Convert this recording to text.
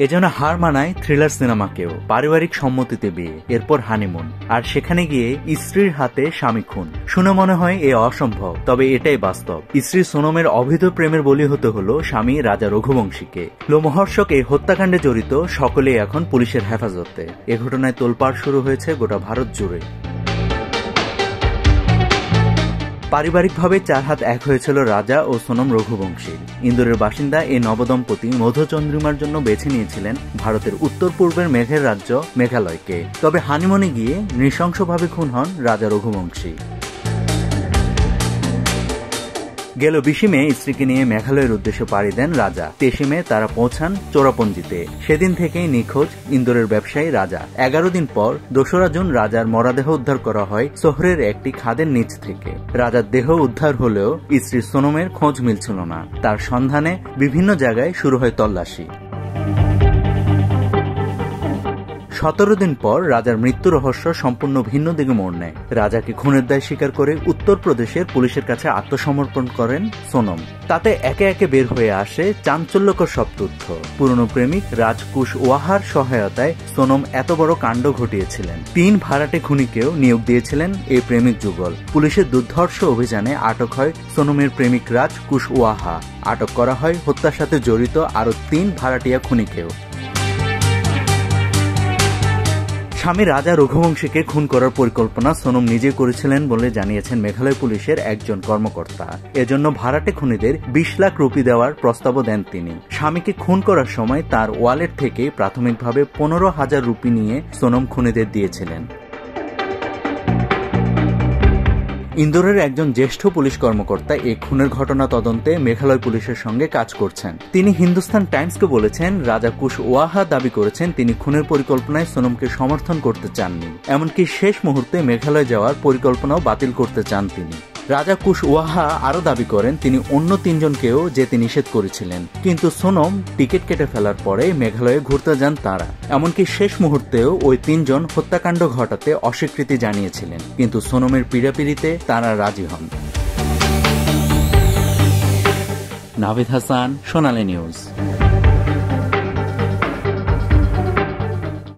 এজন্য হার মানায় থ্রিলার সিনেমাকেও। পারিবারিক সম্মতিতে বিয়ে, এরপর হানিমুন, আর সেখানে গিয়ে স্ত্রীর হাতে স্বামী খুন। শুনে মনে হয় এ অসম্ভব, তবে এটাই বাস্তব। স্ত্রী সোনমের অবৈধ প্রেমের বলি হতে হলো স্বামী রাজা রঘুবংশীকে। লোমহর্ষক এই হত্যাকাণ্ডে জড়িত সকলেই এখন পুলিশের হেফাজতে। এ ঘটনায় তোলপাড় শুরু হয়েছে গোটা ভারত জুড়ে। পারিবারিকভাবে চার হাত এক হয়েছিল রাজা ও সোনম রঘুবংশীর। ইন্দোরের বাসিন্দা এই নবদম্পতি মধুচন্দ্রিমার জন্য বেছে নিয়েছিলেন ভারতের উত্তর পূর্বের মেঘের রাজ্য মেঘালয়কে। তবে হানিমুনে গিয়ে নৃশংসভাবে খুন হন রাজা রঘুবংশী। গেল 20 মে স্ত্রীকে নিয়ে মেঘালয়ের উদ্দেশ্যে পাড়ি দেন রাজা। 23 মে তারা পৌঁছান চোরাপঞ্জিতে। সেদিন থেকেই নিখোঁজ ইন্দোরের ব্যবসায়ী রাজা। 11 দিন পর 2রা জুন রাজার মরদেহ উদ্ধার করা হয় শহরের একটি খাদের নিচ থেকে। রাজার দেহ উদ্ধার হলেও স্ত্রী সোনমের খোঁজ মিলছিল না। তার সন্ধানে বিভিন্ন জায়গায় শুরু হয় তল্লাশি। 17 দিন পর রাজার মৃত্যু রহস্য সম্পূর্ণ ভিন্ন দিকে মোড় নেয়। রাজাকে খুনের দায় স্বীকার করে উত্তরপ্রদেশের পুলিশের কাছে আত্মসমর্পণ করেন সোনম। তাতে একে একে বের হয়ে আসে চাঞ্চল্যকর সব তথ্য। পুরনো প্রেমিক রাজ কুশওয়াহার সহায়তায় সোনম এত বড় কাণ্ড ঘটিয়েছিলেন। 3 ভাড়াটে খুনিকেও নিয়োগ দিয়েছিলেন এই প্রেমিক যুগল। পুলিশের দুর্ধর্ষ অভিযানে আটক হয় সোনমের প্রেমিক রাজ কুশওয়াহা। আটক করা হয় হত্যার সাথে জড়িত আরো 3 ভাড়াটিয়া খুনিকেও। স্বামী রাজা রঘুবংশীকে খুন করার পরিকল্পনা সোনম নিজে করেছিলেন বলে জানিয়েছেন মেঘালয় পুলিশের একজন কর্মকর্তা। এজন্য ভাড়াটে খুনিদের 20 লাখ রুপি দেওয়ার প্রস্তাবও দেন তিনি। স্বামীকে খুন করার সময় তার ওয়ালেট থেকে প্রাথমিকভাবে 15,000 রুপি নিয়ে সোনম খুনিদের দিয়েছিলেন। ইন্দোরের একজন জ্যেষ্ঠ পুলিশ কর্মকর্তা এই খুনের ঘটনা তদন্তে মেঘালয় পুলিশের সঙ্গে কাজ করছেন। তিনি হিন্দুস্তান টাইমসকে বলেছেন, রাজা কুশওয়াহা দাবি করেছেন তিনি খুনের পরিকল্পনায় সোনমকে সমর্থন করতে চাননি। এমনকি শেষ মুহূর্তে মেঘালয় যাওয়ার পরিকল্পনাও বাতিল করতে চান তিনি। রাজা কুশওয়াহা আরও দাবি করেন তিনি অন্য 3 জনকেও যেতে নিষেধ করেছিলেন, কিন্তু সোনম টিকিট কেটে ফেলার পরে মেঘালয়ে ঘুরতে যান তারা। এমনকি শেষ মুহূর্তেও ওই 3 জন হত্যাকাণ্ড ঘটাতে অস্বীকৃতি জানিয়েছিলেন, কিন্তু সোনমের পীড়াপিড়িতে তারা রাজি হন। নাভিদ হাসান, সোনালী নিউজ।